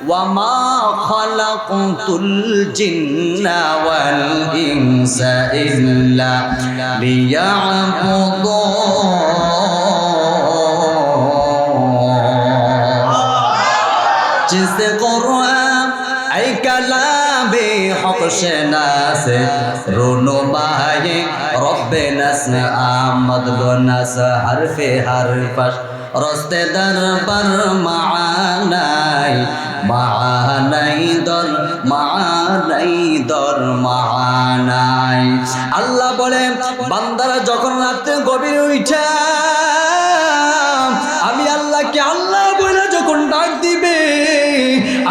ওয়া মা খালাকতুল জিন্না ওয়াল ইনসা ইল্লা লিয়াবুদুন। जिसे कुरान ऐ कलामे हक शनास रुनुमाए रब्बे नस आमद बनस हरफे हरफश रस्ते दरबार मानाई दर मानाई। আল্লাহ বলে বান্দারা যখন রাতে গভীর উঠা আমি আল্লাহকে আল্লাহ বলে যখন ডাক দিবে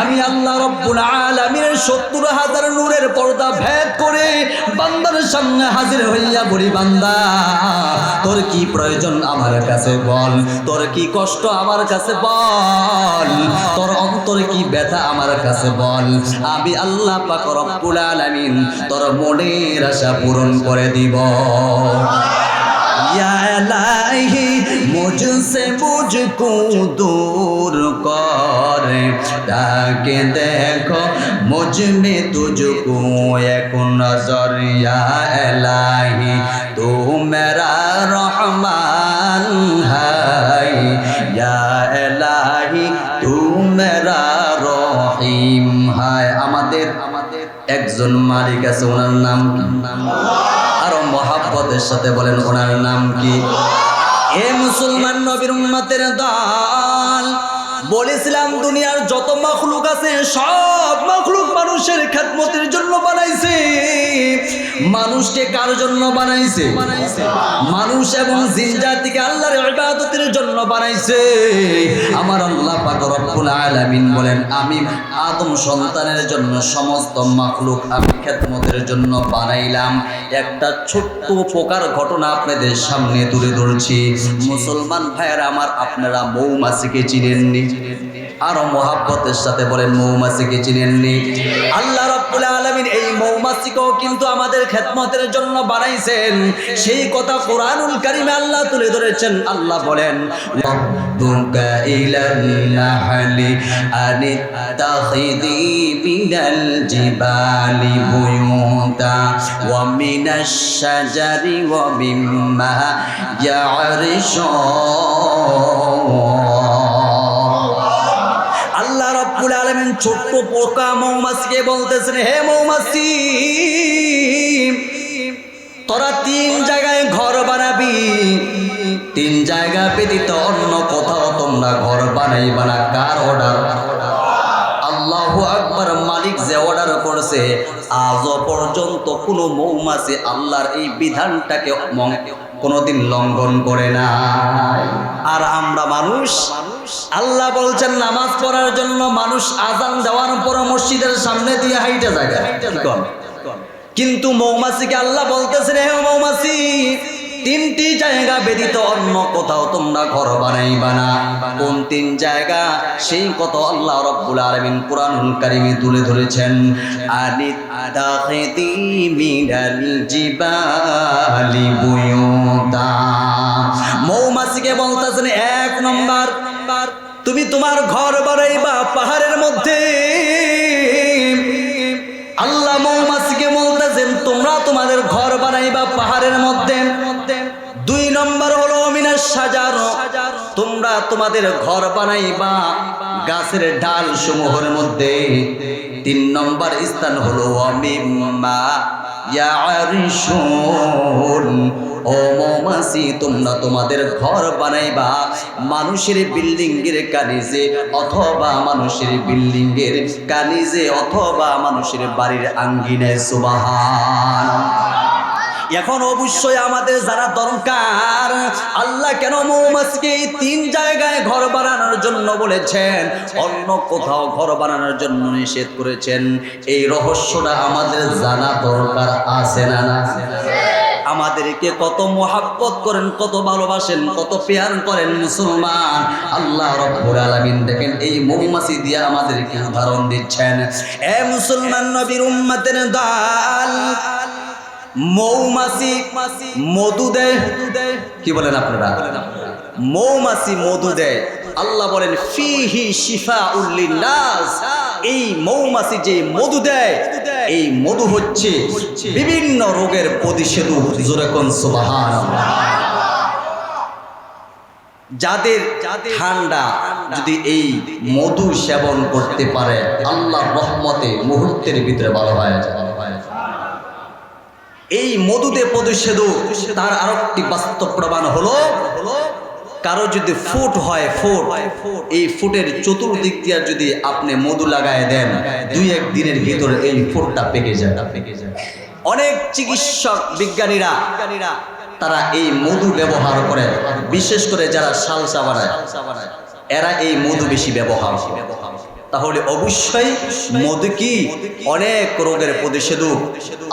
আমি আল্লাহ রব্বুল আলামিনের ৭০,০০০ নূরের পর্দা ভেদ করে বান্দার সামনে হাজির হইয়া বলি বান্দা তোর কি প্রয়োজন আমার কাছে বল, তোর কি কষ্ট আমার কাছে বল, তোর অন্তরে কি ব্যথা আমার কাছে বল, আমি আল্লাহ পাক রব্বুল আলামিন তোর মনের আশা পূরণ করে দিব। या इलाही मुझसे मुझको दूर कर ताकि देखो मुझ में तुझको एक नजर। या इलाही तू मेरा रहमान है, या इलाही तू मेरा रहीम है। আমাদের একজন মালিক আছে, ওনার নাম আরো মহাব্বতের সাথে বলেন ওনার নাম কি? এ মুসলমান নবীর উম্মতের দল, বলেছিলাম দুনিয়ার যত মাখলুক আছে সব মাখলুক মানুষের খেদমতের জন্য বানাইছে। মানুষকে কার জন্য বানাইছে? মানুষ এবং জিন জাতিকে আল্লাহর ইবাদতের জন্য বানাইছে। আমার আল্লাহ পাক রব্বুল আলামিন বলেন আমি আদম সন্তানের জন্য সমস্ত মাখলুক আমি খেদমতের জন্য বানাইলাম। একটা ছোট্ট উপকার ঘটনা আপনাদের সামনে তুলে ধরছি। মুসলমান ভাইয়েরা আমার, আপনারা মৌমাছিকে চিনেননি? আরো মহাব্বতের সাথে বলেন মৌমাছিকে চিনেননি? আল্লাহ রাব্বুল আলামিন এই মৌমাছিকেও কিন্তু আমাদের খেদমতের জন্য বানাইছেন। সেই কথা কোরআনুল কারীমে আল্লাহ তুলে ধরেছেন। আল্লাহ বলেন রাব্বুকা ইলান নাহলি আনিত্তাখিযি মিনাল জিবালি বুয়ুতা ওয়া মিনাশ শাজারি ওয়া মিম্মা ইয়ারিশুন। আল্লাহ রাব্বুল আলামিন ছোট্ট পোকা মৌমাছিকে বলতেছেন, হে মৌমাছি তোরা ৩ জায়গায় ঘর বানাবি, ৩ জায়গা ব্যতীত অন্য কোথাও তোমরা ঘর বানাইবা না। কার অর্ডার? আল্লাহু আকবার। মালিক যে অর্ডার করেছে আজও পর্যন্ত কোনো মৌমাছি আল্লাহর এই বিধানটাকে কোনোদিন লঙ্ঘন করে না। আর আমরা মানুষ, আল্লাহ বলছেন নামাজ পড়ার জন্য মানুষ আজান দেওয়ার পর মসজিদের সামনে দিয়ে হাইটা জায়গা, কিন্তু মৌমাছিকে আল্লাহ বলতেছেন হে মৌমাছি ৩টি জায়গা ব্যতীত অন্য কোথাও তোমরা ঘর বানাইবা না। কোন ৩ জায়গা? সেই কথা আল্লাহ রাব্বুল আলামিন কুরআনুল কারীমে তুলে ধরেছেন। আনিত্তাখিযি মিনাল জিবালি বুয়ুতা। মৌমাছিকে বলতেছেন ১ নম্বর তুমি তোমার ঘর বানাইবা পাহাড়ের মধ্যে। আল্লাহ মৌমাছিকে বলতেছেন তোমরা তোমাদের ঘর বানাইবা পাহাড়ের মধ্যে। ২ নম্বর হলো মিনাশ শাজার, তোমরা তোমাদের ঘর বানাইবা গাছের ডাল সমূহের মধ্যে। ৩ নম্বর স্থান হলো মিম্মা ইয়ারিশুন। ও মৌমাছি তোমরা তোমাদের ঘর বানাইবা মানুষের বিল্ডিং এর কানিজে অথবা মানুষের বিল্ডিং এর কানিজে অথবা মানুষের বাড়ির আঙ্গিনায়। সুবহানাল্লাহ। এখন অবশ্যই আমাদের জানা দরকার আল্লাহ কেন মৌমাছিকে এই ৩ জায়গায় ঘর বানানোর জন্য বলেছেন, অন্য কোথাও ঘর বানানোর জন্য নিষেধ করেছেন। এই রহস্যটা আমাদের জানা দরকার আছে না? আমাদেরকে কত মোহাব্বত করেন, কত ভালোবাসেন, কত প্যার করেন মুসলমান। আল্লাহ রাব্বুল আলামিন দেখেন এই মৌমাছি দিয়ে আমাদেরকে উদাহরণ দিচ্ছেন। এ মুসলমান নবীর উম্মতের দল, মৌমাছি মধু দেয়। কি বলেন আপনারা? মৌমাছি মধু দেয়। আল্লাহ বলেন ফিহি শিফাউল লিন্নাস, এই মৌমাছি যে মধু দেয় এই মধু হচ্ছে বিভিন্ন রোগের প্রতিষেধক। জোরে কোন সুবহানাল্লাহ। যাদের ঠান্ডা যদি এই মধু সেবন করতে পারে আল্লাহর রহমতে মুহূর্তের ভিতরে ভালো হয়ে যায়। এই মধুতে প্রতিষেধক। তার আরেকটি বাস্তব প্রমাণ হলো কারো যদি ফুট হয়, ফুট, এই ফুটের চতুর্দিক দিয়ে যদি আপনি মধু লাগায় দেন 2-1 দিনের ভিতরে এই ফুটটা পেকে যায়। অনেক চিকিৎসক বিজ্ঞানীরা তারা এই মধু ব্যবহার করে, বিশেষ করে যারা সালসা বানায় এরা এই মধু বেশি ব্যবহার করে। তাহলে অবশ্যই মধু কি অনেক রোগের প্রতিষেধক।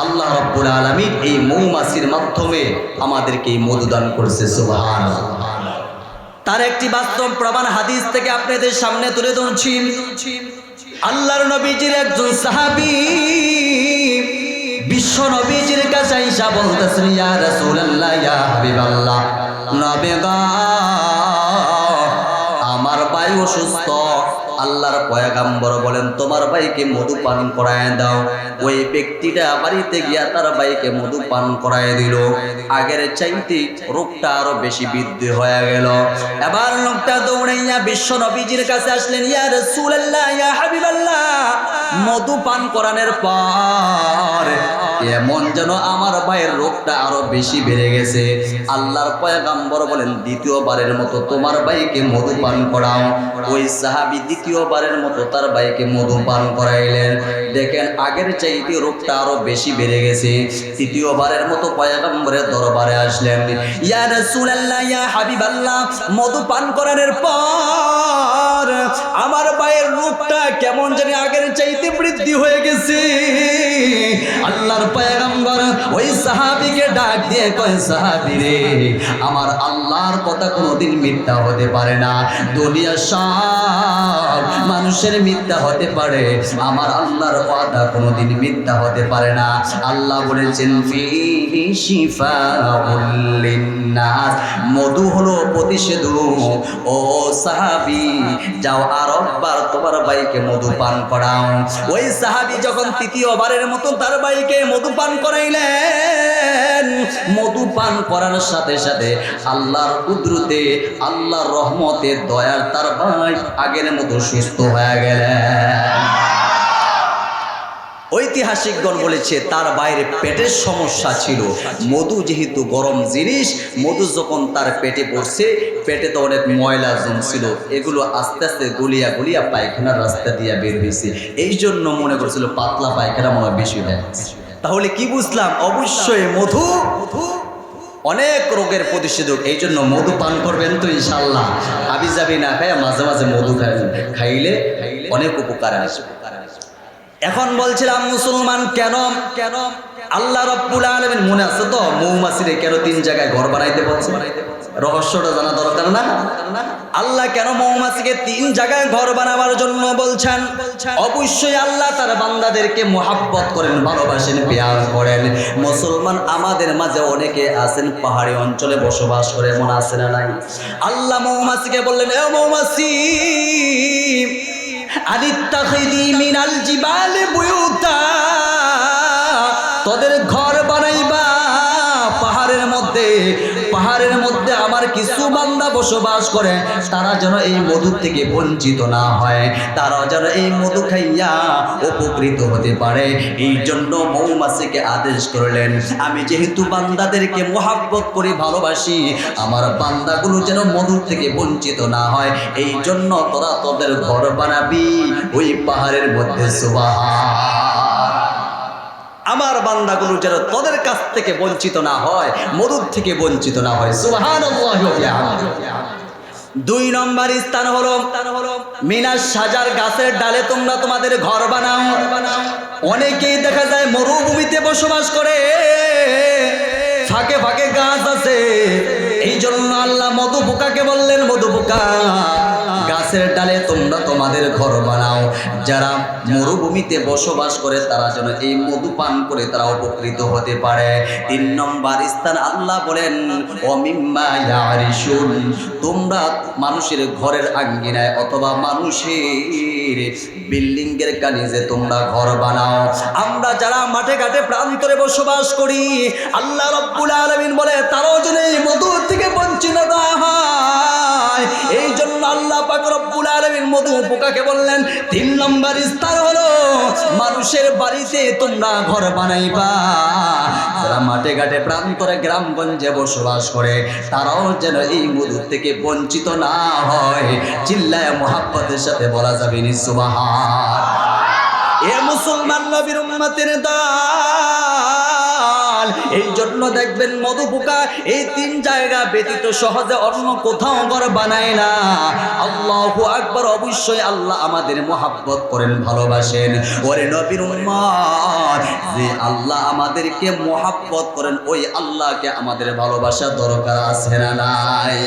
আল্লাহ রাব্বুল আলামিন এই মৌমাছির মাধ্যমে আমাদেরকে এই মধু দান করেছে। সুবহানাল্লাহ। তার একটি বাস্তব প্রমাণ হাদিস থেকে আপনাদের সামনে তুলে ধরছি। আল্লাহর নবীজির একজন সাহাবী বিশ্ব নবীজির কাছে আইসা বলতেছেন, ইয়া রাসূলুল্লাহ, ইয়া হাবিবাল্লাহ, নবী গো আমার ভাই অসুস্থ। আল্লাহর পয়গম্বর বলেন তোমার ভাইকে মধু পান করায় দাও। ওই ব্যক্তিটা বাড়িতে গিয়া তার ভাইকে মধু পান করায় দিল। আগের চাইতে রোগটা আরো বেশি বৃদ্ধি হয়ে গেল। এবার লোকটা দৌড়াইয়া বিশ্ব নবীজির কাছে আসলেন, ইয়া রাসূলুল্লাহ, ইয়া হাবিবাল্লাহ, মধু পান করানোর পর এমন যেন আমার ভাইয়ের রোগটা আরো বেশি বেড়ে গেছে। আল্লাহর পয়গম্বর বলেন দ্বিতীয়বারের মতো তোমার ভাইকে মধু পান করাও। ওই সাহাবী দ্বিতীয়বারের মতো তার ভাইকে মধু পান করাইলেন। দেখেন আগের চাইতে রোগটা আরো বেশি বেড়ে গেছে। তৃতীয়বারের মতো পয়গম্বরের দরবারে আসলেন, ইয়া রাসূলুল্লাহ, ইয়া হাবিবাল্লাহ, মধু পান করানোর পর আমার ভাইয়ের রোগটা কেমন জানি আগের চাইতে বৃদ্ধি হয়ে গেছে। আল্লাহর পয়গম্বর ওই সাহাবীকে ডাক দিয়ে কয়, সাহাবী রে, আমার আল্লাহর কথা কোনোদিন মিথ্যা হতে পারে না। দুনিয়ার সব মানুষের মিথ্যা হতে পারে, আমার আল্লাহর কথা কোনোদিন মিথ্যা হতে পারে না। আল্লাহ বলেছেন ফিহি শিফাউল লিন্নাস, মধু হলো প্রতিষেধক। ও সাহাবী যাও আর একবার তোমার ভাইকে মধু পান করাও। ওই সাহাবী যখন তৃতীয়বারের মতো তার ভাইকে মধু পান করাইলেন, মধু পান করার সাথে সাথে আল্লাহর কুদরতে, আল্লাহর রহমতে, দয়ার তার ভাই আগের মতো সুস্থ হয়ে গেলেন। ঐতিহাসিকগণ বলেছে তার বাইরে পেটের সমস্যা ছিল। মধু যেহেতু গরম জিনিস, মধু যখন তার পেটে পড়ছে, পেটে তো অনেক ময়লা জমছিল, এগুলো আস্তে আস্তে গলিয়া গলিয়া পায়খানার রাস্তা দিয়ে বের হয়েছে। এই জন্য মনে করছিল পাতলা পায়খানা মনে বেশি হয়। তাহলে কি বুঝলাম? অবশ্যই মধু অনেক রোগের প্রতিষেধক। এই জন্য মধু পান করবেন তো ইনশাল্লাহ। আবি যাবি না খায় মাঝে মাঝে মধু খাইলে অনেক উপকার আসবে। এখন বলছিলাম মুসলমান কেন আল্লাহ রাব্বুল আলামিন, মনে আছে তো মৌমাছিরে কেন 3 জায়গায় ঘর বানাইতে বলছে? রহস্যটা জানা দরকার না? আল্লাহ কেন মৌমাছিকে 3 জায়গায় ঘর বানাবার জন্য বলছেন? অবশ্যই আল্লাহ তার বান্দাদেরকে মোহাব্বত করেন, ভালোবাসেন, পেয়ার করেন। মুসলমান আমাদের মাঝে অনেকে আছেন পাহাড়ি অঞ্চলে বসবাস করে, এমন আছে না নাই? আল্লাহ মৌমাছিকে বললেন, এ মৌমাছি, আনিত্তাখিদি মিনাল জিবালি বুয়ুতা, তোদের ঘর বানাইবা পাহাড়ের মধ্যে। পাহাড়ের মধ্যে আমার কিছু বান্দা বসবাস করে, তারা যেন এই মধু থেকে বঞ্চিত না হয়, তারা যেন এই মধু খাইয়া উপকৃত হতে পারে। এই জন্য মৌমাছিকে আদেশ করলেন, আমি যেহেতু বান্দাদেরকে মোহাব্বত করি, ভালোবাসি, আমার বান্দাগুলো যেন মধু থেকে বঞ্চিত না হয়, এই জন্য তোরা তোদের ঘর বানাবি ওই পাহাড়ের মধ্যে। সুবহান, আমার বান্দাগুলো যেন তোদের কাছ থেকে বঞ্চিত না হয়, মধুর থেকে বঞ্চিত না হয়। সুবহানাল্লাহ। 2 নম্বর স্থান হলো মিনাস সাজার, গাছের ডালে তোমরা তোমাদের ঘর বানাও। অনেকেই দেখা যায় মরুভূমিতে বসবাস করে, ফাঁকে ফাঁকে গাছ আছে। এই জন্য আল্লাহ মধু পোকাকে বললেন, মধু পোকা গাছ গাছের ডালে তোমরা তোমাদের ঘর বানাও, যারা মরুভূমিতে বসবাস করে তারা যেন এই মধু পান করে তারা উপকৃত হতে পারে। 3 নম্বর স্থান আল্লাহ বলেন ওমিম্মা ইয়ারিশুন, তোমরা মানুষের ঘরের আঙ্গিনায় অথবা মানুষের বিল্ডিং এর কানিজে তোমরা ঘর বানাও। আমরা যারা মাঠে ঘাটে প্রান্তরে বসবাস করি, আল্লাহ রাব্বুল আলামিন বলে তারাও যেন এই মধু থেকে বঞ্চিত না হয়। এই জন্য আল্লাহ পাক রব্বুল আলামিন মধু পোকাকে বললেন 3 নম্বর স্থান হলো মানুষের বাড়িতে তোমরা ঘর বানাইবা। যারা মাঠে ঘাটে প্রান্তরে গ্রামগঞ্জে বসবাস করে তারাও যেন এই মধু থেকে বঞ্চিত না হয়। চিল্লায় মুহাব্বতের সাথে বলা যাবে নি সুবহান। এ মুসলমান নবীর উম্মতের দল, এই জন্য দেখবেন মধু পোকা এই 3 জায়গা ব্যতীত সহজে অন্য কোথাও ঘর বানায় না। আল্লাহু আকবার। অবশ্যই আল্লাহ আমাদের মুহাব্বত করেন, ভালোবাসেন। ওরে নবীর উম্মত, যে আল্লাহ আমাদেরকে মুহাব্বত করেন ওই আল্লাহকে আমাদের ভালোবাসা দরকার আছে না নাই?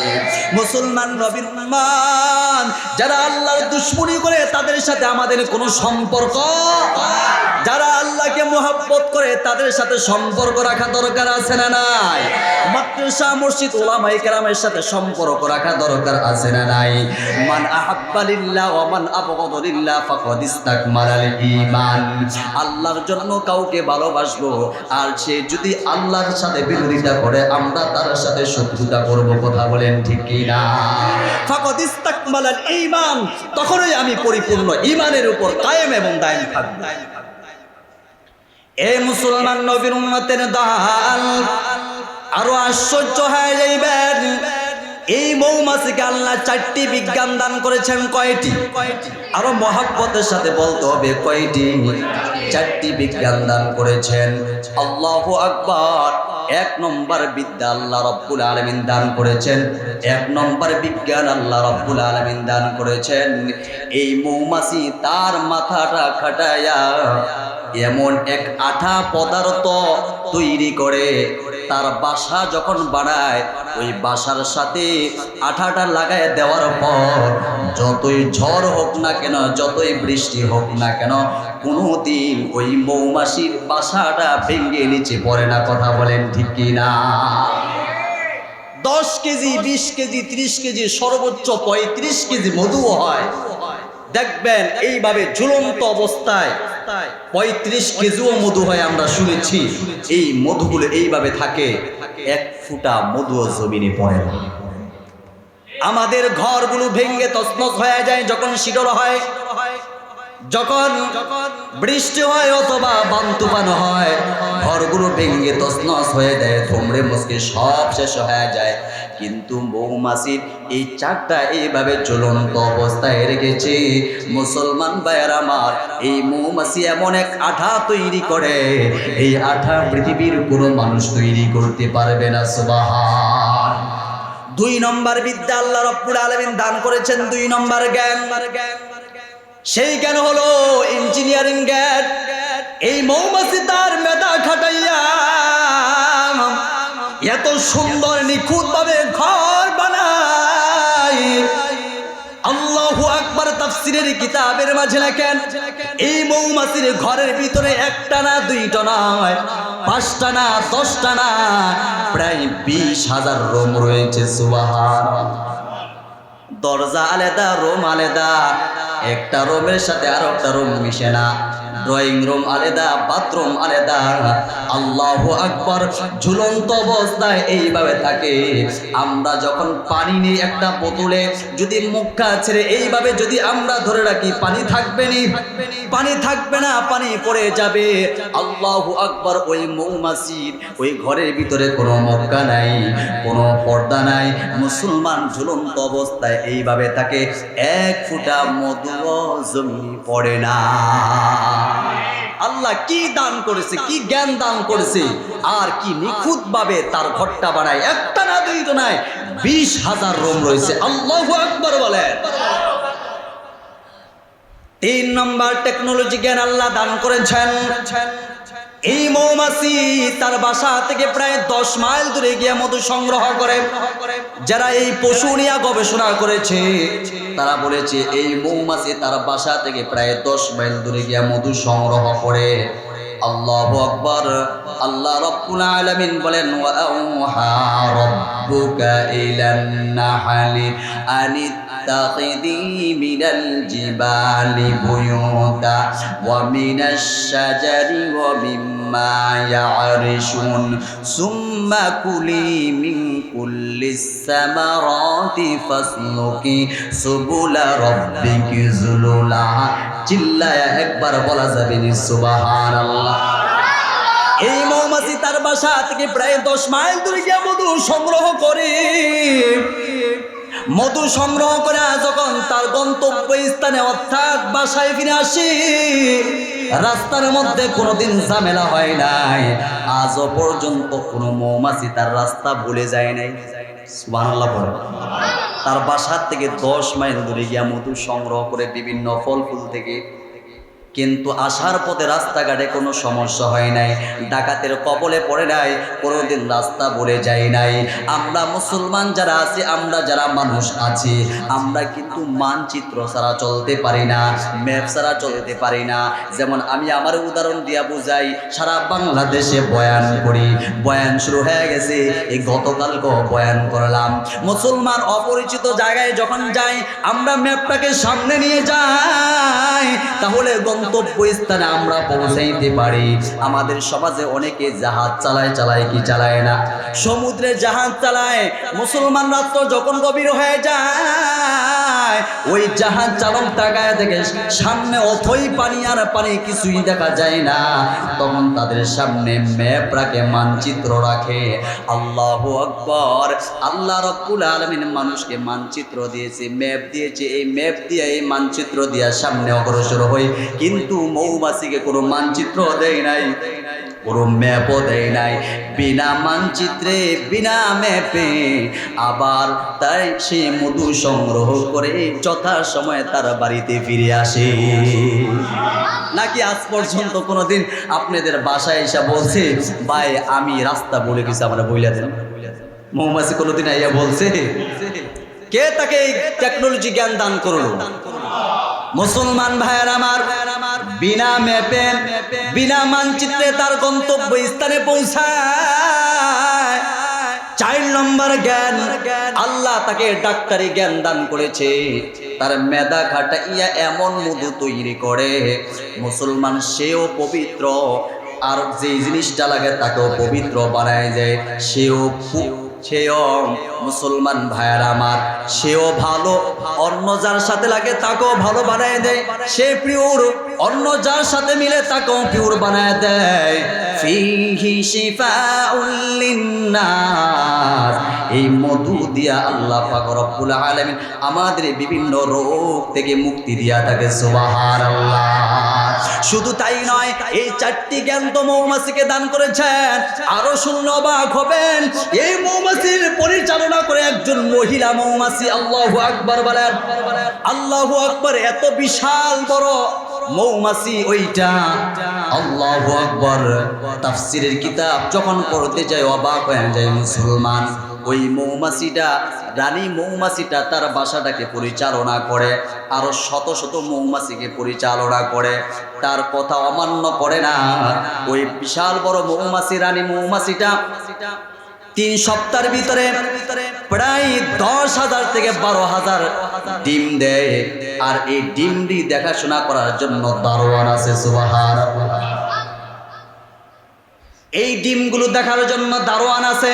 মুসলমান নবীর উম্মত যারা আল্লাহর দুশমনি করে তাদের সাথে আমাদের কোনো সম্পর্ক, যারা আল্লাহকে মুহাব্বত করে তাদের সাথে সম্পর্ক রাখা দরকার আছে না নাই? মাদ্রাসা মসজিদ উলামায়ে কেরামের সাথে সম্পর্ক রাখা দরকার আছে না নাই? মান আহাব্বা লিল্লাহ ওয়া মান আবগাদা লিল্লাহ ফাকাদ ইসতাকমালাল ঈমান। আল্লাহর জন্য কাউকে ভালোবাসবো আর সে যদি আল্লাহর সাথে বিরোধিতা করে আমরা তার সাথে শত্রুতা করব। কথা বলেন ঠিক কি না? ফাকাদ ইসতাকমালাল ঈমান, তখনই আমি পরিপূর্ণ ঈমানের উপর কায়েম এবং দায়েম থাকব। এ মুসলমান নবীর উম্মতের দল, আরো আশ্চর্য হয়ে যাইবেন, এই মৌমাছিকে আল্লাহ 4টি বিজ্ঞান দান করেছেন। কয়টি? আরো মহব্বতের সাথে বলতে হবে কয়টি? 4টি বিজ্ঞান দান করেছেন। আল্লাহু আকবার। 1 নম্বর বিদ্যা আল্লাহ রাব্বুল আলামিন দান করেছেন। 1 নম্বর বিজ্ঞান আল্লাহ রাব্বুল আলামিন দান করেছেন, এই মৌমাছি তার মাথাটা খাটায়া এমন এক আঠা পদার্থ তৈরি করে তার বাসা যখন বানায় ওই বাসার সাথে আঠাটা লাগায় দেওয়ার পর যতই ঝড় হোক না কেন, যতই বৃষ্টি হোক না কেন, কোনোদিন ওই মৌমাছির বাসাটা ভেঙে নিচে পড়ে না। কথা বলেন ঠিক কি না? 10 কেজি, 20 কেজি, 30 কেজি, সর্বোচ্চ 35 কেজি মধুও হয়। দেখবেন এইভাবে ঝুলন্ত অবস্থায় 35 কেজিও মধু হয়, আমরা শুনেছি। এই মধুগুলো এইভাবে থাকে, 1 ফুটা মধুও জমিনে পড়ে না। আমাদের ঘরগুলো ভেঙে তছনছ হয়ে যায় যখন শীতল হয়, যখন বৃষ্টি হয় অথবা বানতুফান হয়, ঘরগুলো ভেঙে তছনছ হয়ে যায়, থমড়ে মুচকে সব শেষ হয়ে যায়। কিন্তু মৌমাছির এই 4টা এইভাবে জ্বলন্ত অবস্থায় রেখেছে। মুসলমান ভাইয়ের আমার, এই মৌমাছি এমন এক আঠা তৈরি করে, এই আঠা পৃথিবীর কোনো মানুষ তৈরি করতে পারবে না। সুবহান। 2 নম্বর বিদ্যা আল্লাহ রাব্বুল আলামিন দান করেছেন, 2 নম্বর জ্ঞান। সেই জ্ঞান হলো ইঞ্জিনিয়ারিং জ্ঞান। এই মৌমাছি তার মেধা খাটাইয়া এত সুন্দর নিখুঁত ভাবে ঘর বানায়। আল্লাহু আকবার। তাফসীরের কিতাবের মাঝে লেখেন, এই মৌমাছির ঘরের ভিতরে 1টা না 2টা নয়, 5টা না 10টা না, প্রায় 20,000 রুম রয়েছে। সুবহানাল্লাহ। দরজা আলাদা, রুম আলাদা, একটা রুমের সাথে আর একটা রুম মিশে না। ড্রয়িং রুম আলাদা, বাথরুম আলাদা। আল্লাহু আকবার। ঝুলন্ত অবস্থায় এইভাবে থাকে। আমরা যখন পানি নিয়ে একটা বোতলে যদি মুখটা ছেড়ে এইভাবে যদি আমরা ধরে রাখি, পানি থাকবে না, পানি থাকবে না, পানি পড়ে যাবে। আল্লাহু আকবার। ওই মৌমাছির ওই ঘরের ভিতরে কোনো মুখা নাই, কোনো পর্দা নাই। মুসলমান ঝুলন্ত অবস্থায় এইভাবে থাকে, 1 ফুটা মধুও জমি পড়ে না। আল্লাহ কি দান করেছে, কি জ্ঞান দান করেছে, আর কি নিখুঁত ভাবে তার ঘরটা বানায়। 1টা না 2টা নয়, 20,000 রুম রয়েছে। আল্লাহু আকবার বলেন। 3 নম্বর টেকনোলজি জ্ঞান আল্লাহ দান করেছেন। এই মৌমাছি তার বাসা থেকে প্রায় 10 মাইল দূরে গিয়ে মধু সংগ্রহ করে। যারা এই পশু নিয়ে গবেষণা করেছে তারা বলেছে এই মৌমাছি তার বাসা থেকে প্রায় 10 মাইল দূরে গিয়ে মধু সংগ্রহ করে। আল্লাহু আকবার। আল্লাহ রাব্বুল আলামিন বলেন ওয়া আউহা রাব্বুকা ইলান নাহলি আনিত্তাখিযি মিনাল জিবালি বুয়ুতা ওয়া মিনাশ শাজারি ওয়া মিম্মা ইয়ারিশুন সুম্মা কুলি মিন কুল্লিস সামারাতি ফাসলুকি সুবুলা রাব্বিকি যুলুলা। চিল্লায়া একবার বলা যাবে নি সুবহানাল্লাহ। এই মৌমাছি তার বাসা থেকে প্রায় 10 মাইল দূরে গিয়ে মধু সংগ্রহ করে। মধু সংগ্রহ করে যখন তার গন্তব্য স্থানে অর্থাৎ বাসায় ফিরে আসে, রাস্তার মধ্যে কোনোদিন ঝামেলা হয় নাই। আজও পর্যন্ত কোনো মৌমাছি তার রাস্তা ভুলে যায় নাই। সুবহানাল্লাহ বলে। তার বাসার থেকে 10 মাইল দূরে গিয়ে মধু সংগ্রহ করে বিভিন্ন ফল ফুল থেকে, কিন্তু আসার পথে রাস্তাঘাটে কোনো সমস্যা হয় নাই, ডাকাতের কবলে পড়ে নাই, কোনোদিন রাস্তা ভুলে যাই নাই। আমরা মুসলমান যারা আছি, আমরা যারা মানুষ আছি, আমরা কিন্তু মানচিত্র ছাড়া চলতে পারি না, ম্যাপ ছাড়া চলতে পারি না। যেমন আমি আমার উদাহরণ দিয়া বুঝাই, সারা বাংলাদেশে বয়ান করি, বয়ান শুরু হয়ে গেছে, এই গতকালকেও বয়ান করলাম। মুসলমান অপরিচিত জায়গায় যখন যাই, আমরা ম্যাপটাকে সামনে নিয়ে যাই, তাহলে গন্তব্য স্থানে আমরা পৌঁছাইতে পারি। আমাদের সমাজে অনেকে জাহাজ চালায় কি চালায় না? সমুদ্রে জাহাজ চালায়। মুসলমান রাত্র যখন গভীর হয়ে যায়, ওই জাহাজ চালক তাকায় দেখে সামনে অথই পানি আর পানি, কিছুই দেখা যায় না। তখন তাদের সামনে ম্যাপ রাখে, মানচিত্র রাখে। আল্লাহু আকবার। আল্লাহ রাব্বুল আলামিন মানুষকে মানচিত্র দিয়েছে, ম্যাপ দিয়েছে। এই ম্যাপ দিয়ে, এই মানচিত্র দিয়ে সামনে অগ্রসর হয়। কিন্তু মৌমাছিকে কোনো মানচিত্র দেয় নাই, কোনো ম্যাপও দেয় নাই। বিনা মানচিত্রে, বিনা ম্যাপে আবার তাই সে মধু সংগ্রহ করে যথা সময়ে তার বাড়িতে ফিরে আসে। নাকি আজ পর্যন্ত কোনোদিন আপনাদের বাসায় এসে বলছে, ভাই আমি রাস্তা বলে গেছি, আমরা বইলা দেন? মৌমাছি কোনোদিন আইয়া বলছে? কে তাকে এই টেকনোলজি জ্ঞান দান করলো? মুসলমান ভাইয়ের আমার, বিনা ম্যাপে, বিনা মানচিত্রে তার গন্তব্য স্থানে পৌঁছায়। 4 নম্বর জ্ঞান, আল্লাহ তাকে ডাক্তারি জ্ঞান দান করেছে। তার মেধা খাটাইয়া এমন মধু তৈরি করে, মুসলমান সেও পবিত্র, আর যে জিনিসটা লাগে তাকেও পবিত্র বানায় যায়। সেও মুসলমান ভাইয়ার আমার, সেও ভালো, অন্য যার সাথে লাগে তাকেও ভালো বানায় দেয়। সে পিওর, অন্য যার সাথে মিলে তাকেও পিওর বানায় দেয়। ফিহি শিফাউল লিন্নাস। এই মধু দিয়া আল্লাহ পাক রব্বুল আলামিন আমাদের বিভিন্ন রোগ থেকে মুক্তি দিয়া থাকে। সুবহানাল্লাহ। শুধু তাই নয়, এই 4টি জ্ঞান তো মৌমাছিকে দান করেছেন। আরো শুনলে অবাক হবেন, এই মৌমাছির পরিচালনা করে একজন মহিলা মৌমাছি। আল্লাহু আকবার বলেন। আল্লাহু আকবার। এত বিশাল বড় মৌমাছি ওইটা, আল্লাহু আকবার। তাফসীরের কিতাব যখন পড়তে যায় অবাক হয়ে যায় মুসলমান। ওই মৌমাছিটা, রানী মৌমাছিটা তার বাসাটাকে পরিচালনা করে, আরো শত শত মৌমাছিকে পরিচালনা করে, তার কথা অমান্য করে না। ওই বিশাল বড় মৌমাছি, রানী মৌমাছিটা 3 সপ্তাহের ভিতরে প্রায় 10,000 থেকে 12,000 ডিম দেয়। আর এই ডিমটি দেখাশোনা করার জন্য দারোয়ান আছে। সুবহানাল্লাহ। এই ডিমগুলো দেখার জন্য দারোয়ান আছে।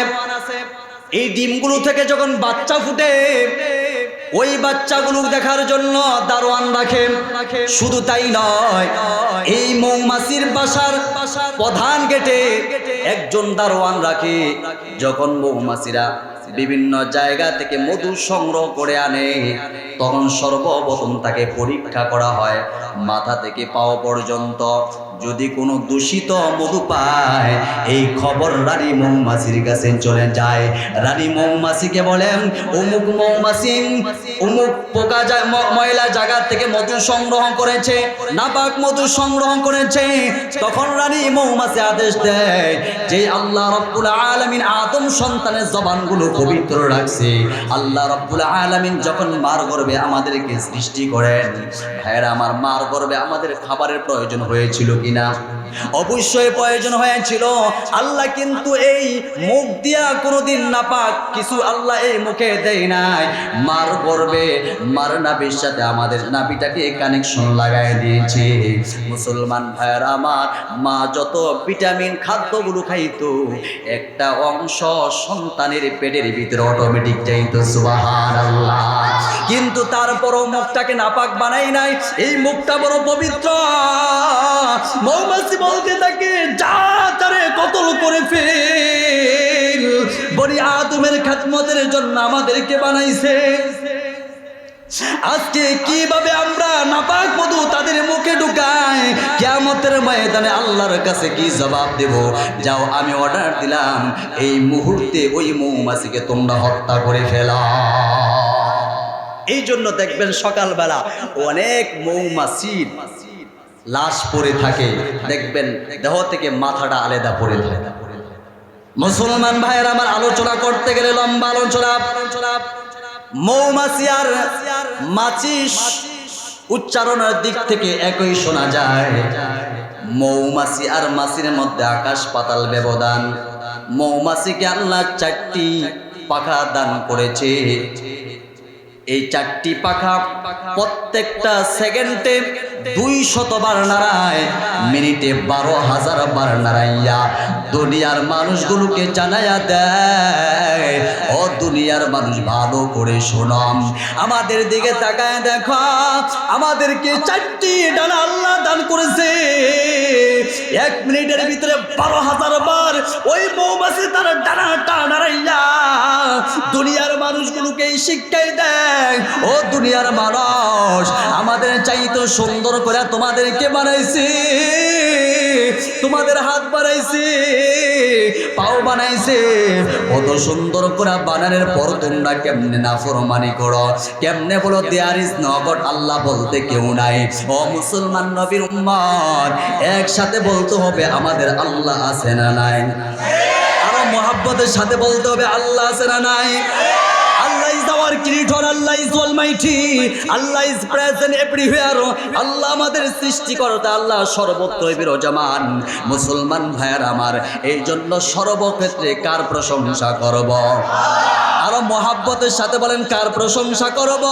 এই ডিমগুলো থেকে যখন বাচ্চা ফুটে, ওই বাচ্চাগুলো দেখার জন্য দারোয়ান রাখে। শুধু তাই নয়, এই মৌমাছির বাসার প্রধান গেটে একজন দারোয়ান রাখে। যখন মৌমাছিরা বিভিন্ন জায়গা থেকে মধু সংগ্রহ করে আনে, তখন সর্বপ্রথম তাকে পরীক্ষা করা হয়, মাথা থেকে পাও পর্যন্ত যদি কোনো দূষিত মধু পায় এই খবর রানী মৌমাছির কাছে চলে যায়। রানী মৌমাছিকে বলেন, অমুক মৌমাছি অমুক পোকা ময়লা জায়গা থেকে মধু সংগ্রহ করেছে, নাপাক মধু সংগ্রহ করেছে। তখন রানী মৌমাছি আদেশ দেয় যে আল্লাহ রাব্বুল আলামিন আদম সন্তানের জবানগুলো পবিত্র রাখছে। আল্লাহ রাব্বুল আলামিন যখন মার গর্ভে আমাদেরকে সৃষ্টি করেন, ভাইরা আমার, মার গর্ভে আমাদের খাবারের প্রয়োজন হয়েছিল কিনা? অবশ্যই প্রয়োজন হয়েছিল। আল্লাহ কিন্তু এই মুখ দিয়া কোনোদিন নাপাক কিছু আল্লাহ এই মুখে দেয় নাই। মার গর্ভে মার নাভির সাথে আমাদের নাভিটাকে কানেকশন লাগাই দিয়েছে। মুসলমান ভাইয়েরা আমার, মা যত ভিটামিন খাদ্যগুলো খাইতো একটা অংশ সন্তানের পেটের ভিতরে অটোমেটিক যাইতো, সুবহানাল্লাহ। কিন্তু তারপরও মুখটাকে নাপাক বানাই নাই, এই মুখটা বড় পবিত্র। মৌমাছি বলতে থাকে, যা তারে কতল করে ফেল, বনি আদমের খেদমতের জন্য আমাদেরকে বানাইছে। আজকে কিভাবে আমরা নাপাক মধু তাদের মুখে ঢুকাই, কিয়ামতের ময়দানে আল্লাহর কাছে কি জবাব দেব? যাও, আমি অর্ডার দিলাম, এই মুহূর্তে ওই মৌমাছিকে তোমরা হত্যা করে ফেলা। এই জন্য দেখবেন সকালবেলা অনেক মৌমাছির লাশ পড়ে থাকে, দেখবেন দেহ থেকে মাথাটা আলাদা পড়ে থাকে। মুসলমান ভাইয়ের আমার, আলোচনা করতে গেলে লম্বা আলোচনা। মৌমাছি আর মাছি উচ্চারণের দিক থেকে একই শোনা যায়। মৌমাছি আর মাছির মধ্যে আকাশ পাতাল ব্যবধান। মৌমাছিকে আল্লাহ 4টি পাখা দান করেছে। এই 4টি পাখা প্রত্যেকটা সেকেন্ডে 200 বার নাড়ায়, মিনিটে 12,000 বার নাড়াইয়া দুনিয়ার মানুষগুলোকে জানাইয়া দেয়, ও দুনিয়ার মানুষ ভালো করে শোনাম, আমাদের দিকে তাকায় দেখো, আমাদেরকে 4টি ডানা আল্লাহ দান করেছে। 1 মিনিটের ভিতরে 12,000 বার ওই মৌমাছি তার ডানাটা নাড়াইয়া দুনিয়ার মানুষগুলোকে এই শিক্ষাই দেয়, ও দুনিয়ার মানুষ, আমাদের চাইতো সুন্দর করে তোমাদেরকে বানাইছে, তোমাদের হাত বানাইছে, পাও বানাইছে, কত সুন্দর করে বানানোর পর তোমরা কেমনে নাফরমানি করো, কেমনে বলো দেয়ার ইজ নো গড, আল্লাহ বলতে কেউ নাই। ও মুসলমান নবীর উম্মত, একসাথে বলতে হবে আমাদের আল্লাহ আছে না নাই? আরো মোহাব্বতের সাথে বলতে হবে আল্লাহ আছে না নাই? Allah is our creator, Allah is almighty, Allah is present everywhere, আল্লাহ আমাদের সৃষ্টিকর্তা, আল্লাহ সর্বত্রই বিরাজমান। মুসলমান ভাইয়ার আমার, এই জন্য সর্বক্ষেত্রে কার প্রশংসা করব? আরো মোহাব্বতের সাথে বলেন, কার প্রশংসা করব?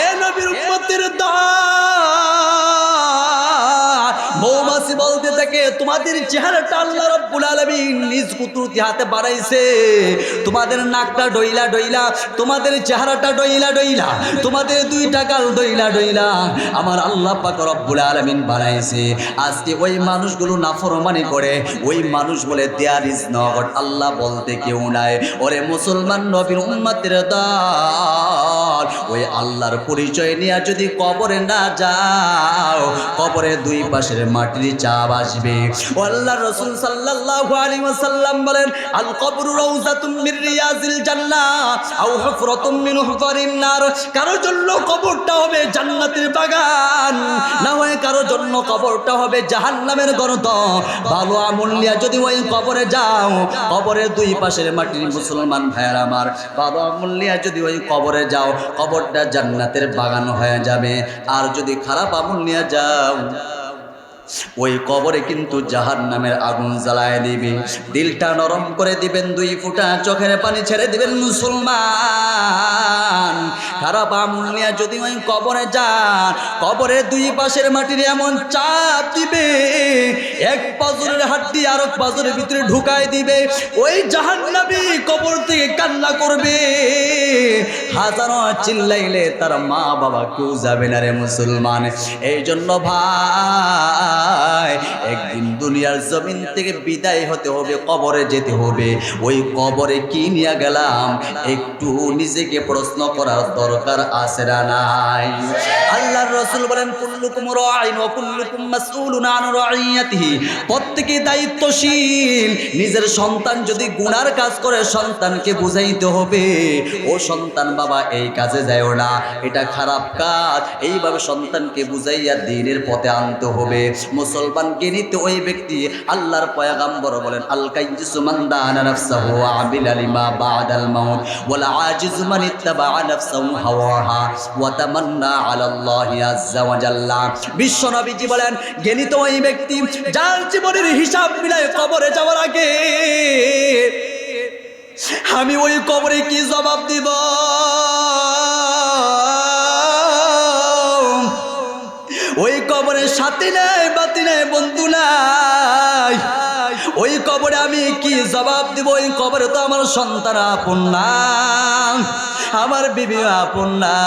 এ নবীর উম্মতের মৌমাছি বলতে থাকে, তোমাদের চেহারাটা আল্লাহ রাব্বুল আলামিন নিজ কুদরতি হাতে বানাইছে, তোমাদের নাকটা ডইলা ডইলা, তোমাদের চেহারাটা ডইলা ডইলা, তোমাদের 2টা গাল ডইলা ডইলা আমার আল্লাহ পাক রব্বুল আলামিন বানাইছে। আজকে ওই মানুষগুলো নাফরমানি করে, ওই মানুষ বলে দেয়ার ইজ নো গড, আল্লাহ বলতে কেউ নাই। ওরে মুসলমান নবীর উম্মতের দল, ওই আল্লাহর পরিচয় নিয়ে যদি কবরে না যাও, কবরে 2 পাশের মাটির চাপ আসবে। আল্লাহ রাসূল সাল্লাল্লাহু আলাইহি ওয়াসাল্লাম বলেন, আল কবরু রাউযাতুম মির রিয়াজিল জান্নাহ আও হুফরাতুম মিন হুফারিন নার। কারো জন্য কবরটা হবে জান্নাতের বাগান, না হয় কারো জন্য কবরটা হবে জাহান্নামের গর্ত। ভালো আমল নিয়ে যদি ওই কবরে যাও, কবরের 2 পাশের মাটির মুসলমান ভাইয়ের আমার, ভালো আমল নিয়ে যদি ওই কবরে যাও, কবরটা জান্নাতের বাগান হয়ে যাবে। আর যদি খারাপ আমল নিয়ে যাও, ওই কবরে কিন্তু জাহান্নামের আগুন জ্বালায় দিবে। দিলটা নরম করে দিবেন, 2 ফোঁটা চোখের পানি ছেড়ে দিবেন। মুসলমান, খারাপ আমল নিয়ে যদি ওই কবরে যান, কবরের 2 পাশের মাটির এমন চাপ দিবে, এক পাজরের হাড্ডি আর এক পাজরের ভিতরে ঢুকায় দিবে। ওই জাহান্নামী কবর থেকে কান্না করবে, হাজারো চিল্লাইলে তার মা বাবা কেউ যাবে না রে মুসলমান। এই জন্য ভাই, একদিন দুনিয়ার জমিন থেকে বিদায় হতে হবে, কবরে যেতে হবে। ওই কবরে কি নিয়ে গেলাম একটু নিজেকে প্রশ্ন করার দরকার আছে না নাই? আল্লাহর রাসূল বলেন কুল্লুকুম রাঈন ওয়া কুল্লুকুম মাসউলুন আন রাইয়াতিহি, প্রত্যেকে দায়িত্বশীল। নিজের সন্তান যদি গুনার কাজ করে সন্তানকে বুঝাইতে হবে, ও সন্তান বাবা এই কাজে যায়ও না, এটা খারাপ কাজ। এইভাবে সন্তানকে বুঝাইয়া দ্বীনের পথে আনতে হবে। মুসলমানকে নিতে ওই ব্যক্তি আল্লাহর পয়গম্বর বলেন আল কাইয়িসু মান দানা নাফসাহু ওয়া আমিলা লিমা বা'দাল মাউত ওয়াল আজিজু মান ইত্তাবা নাফসাহু হাওয়াহা ওয়া তামান্না আলা আল্লাহি আযজা ওয়া জাল্লা। বিশ্ব নবীজি বলেন জ্ঞানী তো ওই ব্যক্তি যার জীবনের হিসাব মিলায় কবরে যাওয়ার আগে আমি ওই কবরে কি জবাব দিব, ওই কবরে সাথী নাই, বাতি নাই, বন্ধু নাই, ওই কবরে আমি কি জবাব দিব? ওই কবরে তো আমার সন্তান আপন না, আমার বিবি আপন না,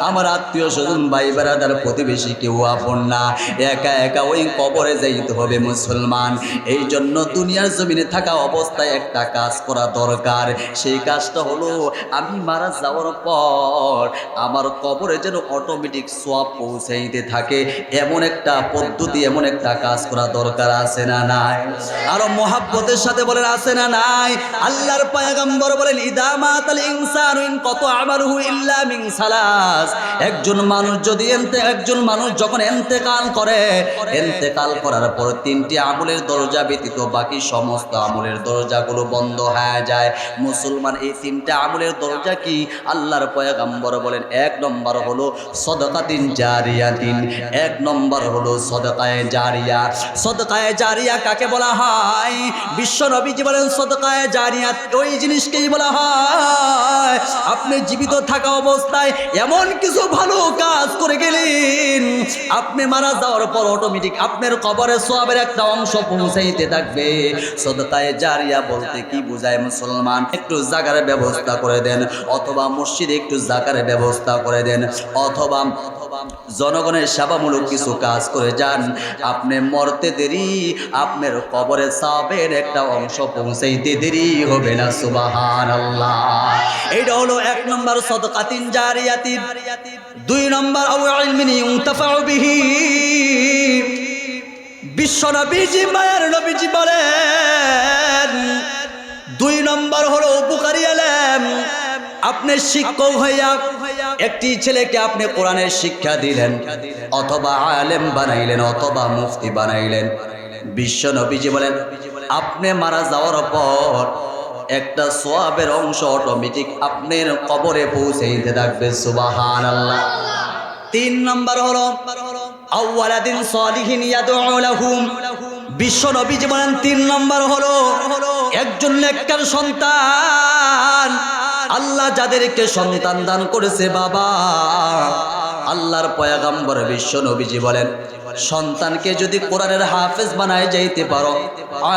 আমার আত্মীয় স্বজন ভাই বেড়াদার প্রতিবেশী কেউ আপন না, একা একা ওই কবরে যাইতে হবে মুসলমান। এই জন্য দুনিয়ার জমিনে থাকা অবস্থায় একটা কাজ করা দরকার। সেই কাজটা হলো আমি মারা যাওয়ার পর আমার কবরে যেন অটোমেটিক সওয়াব পৌঁছাইতে থাকে, এমন একটা পদ্ধতি, এমন একটা কাজ করা দরকার আছে না নাই? আরো মহাব্বতের সাথে বলেন আছে না নাই? আল্লাহর পয়গম্বর বলেন ইদা মাতাল ইনসানু ইনকাতা আমালুহু ইল্লা মিন সালাস। একজন মানুষ যখন ইন্তেকাল করে, ইন্তেকাল করার পর তিনটি আমলের দরজা ব্যতীত বাকি সমস্ত আমলের দরজাগুলো বন্ধ হয়ে যায়। মুসলমান এই তিনটা আমলের দরজা কি? আল্লাহর পয়গম্বর বলেন এক নম্বর হলো সদকাতিন জারিয়াতিন, এক নম্বর হলো সদকায়ে জারিয়া। সদকায়ে জারিয়া কাকে বলা হয়? বিশ্ব নবীজি বলেন সদকায়ে জারিয়া ওই জিনিসকেই বলা হয় আপনি জীবিত থাকা অবস্থায় এমন কিছু ভালো কাজ করে গেলেন, আপনি মারা যাওয়ার পর অটোমেটিক আপনার কবরে সওয়াবের একটা অংশ পৌঁছাইতে থাকবে। সদকায়ে জারিয়া বলতে কি বোঝায় মুসলমান? একটু জায়গার ব্যবস্থা করে দেন, অথবা মসজিদে একটু জায়গার ব্যবস্থা করে দেন, অথবা জনগণের সেবামূলক কিছু কাজ করে যান। আপনি মরতে দেরি, আপনার কবরে সওয়াবের একটা অংশ পৌঁছাইতে দেরি হবে না। সুবহানাল্লাহ। এইটা হলো এক নম্বর সদকাতিন জারিয়াতিন। দুই নম্বর আও ইলমিন ইউনতাফাউ বিহি। বিশ্ব নবীজি মায়ের নবীজি বলেন দুই নম্বর হলো উপকারী আলেম। আপনি শিক্ষক হইয়া একটি ছেলেকে আপনি কোরআনের শিক্ষা দিলেন, অথবা আলেম বানাইলেন, অথবা মুফতি বানাইলেন। বিশ্ব নবীজি বলেন আপনি মারা যাওয়ার পর একটা সওয়াবের অংশ অটোমেটিক আপনার কবরে পৌঁছাইতে থাকবে। সুবহানাল্লাহ। তিন নম্বর হলো আওয়ালাদিন সালিহিন ইয়াদউ লাহুম। বিশ্ব নবীজি বলেন তিন নম্বর হলো একজন নেককার সন্তান। আল্লাহ যাদেরকে সন্তান দান করেছে বাবা, আল্লাহর পয়গম্বর বিশ্ব নবীজি বলেন সন্তানকে যদি কোরআনের হাফেজ বানায় যাইতে পারো,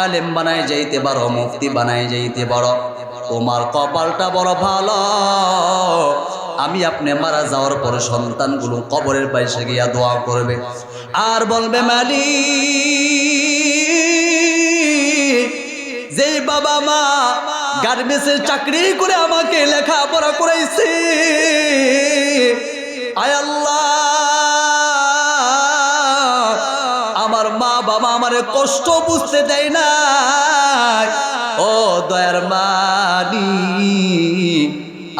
আলেম বানায় যাইতে পারো, মুফতি বানায় যাইতে পারো, তোমার কপালটা বড় ভালো। আমি আপনি মারা যাওয়ার পর সন্তানগুলো কবরের পাশে গিয়া দোয়া করবে আর বলবে মালিক, যে বাবা মা গার্মেন্টসের চাকরি করে আমাকে লেখাপড়া করাইছে, আয় আল্লাহ আমার মা বাবা আমারে কষ্ট বুঝতে দেয় না, ও দয়ার মালিক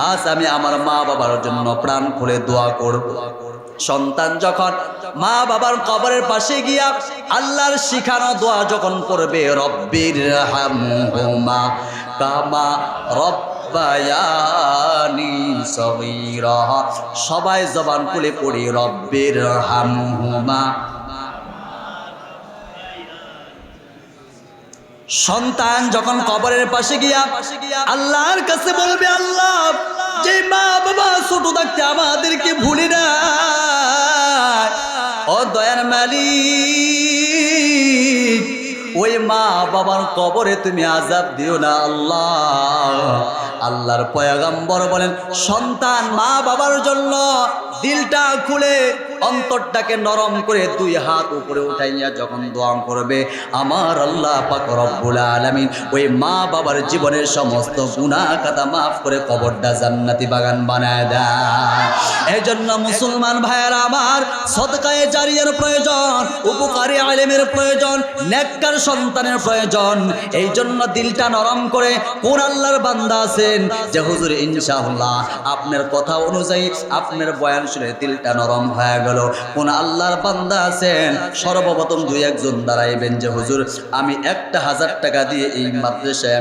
আজ আমি আমার মা বাবার জন্য প্রাণ খুলে দোয়া করব। সন্তান যখন মা বাবার কবরের পাশে গিয়া আল্লাহর শিখানো দোয়া যখন পড়বে, রব্বির হামহুমা কামা রব্বায়ানি সগীরা, সবাই জবান খুলে পড়ি রব্বির হামহুমা। সন্তান যখন কবরের পাশে গিয়া আল্লাহর কাছে বলবে আল্লাহ যে মা বাবা ছোট থাকতে আমাদেরকে ভুলি না, ও দয়ার মালিক ওই মা বাবার কবরে তুমি আযাব দিও না আল্লাহ। আল্লাহর পয়গম্বর বলেন সন্তান মা বাবার জন্য দিলটা খুলে অন্তরটাকে নরম করে দুই হাত উপরে উঠাইয়া যখন দোয়া করবে, আমার আল্লাহ পাক রব্বুল আলামিন ওই মা বাবার জীবনের সমস্ত গুনাহ খাতা মাফ করে কবরটা জান্নাতি বাগান বানায় দেয়। এই জন্য মুসলমান ভাইয়েরা আমার, সদকায়ে জারিয়ার প্রয়োজন, উপকারী আলেমের প্রয়োজন, নেককার সন্তানের প্রয়োজন। এই জন্য দিলটা নরম করে কোন আল্লাহর বান্দা আছেন যে হুজুর ইনশাআল্লাহ আপনার কথা অনুযায়ী আপনার বয়ান শুনে দিলটা নরম হয়ে গেল, কোন আল্লাহর বান্দা আছেন সর্বপ্রথম দুই একজন দাঁড়াইবেন যে হুজুর আমি 1000 টাকা দিয়ে এই মাদ্রাসায়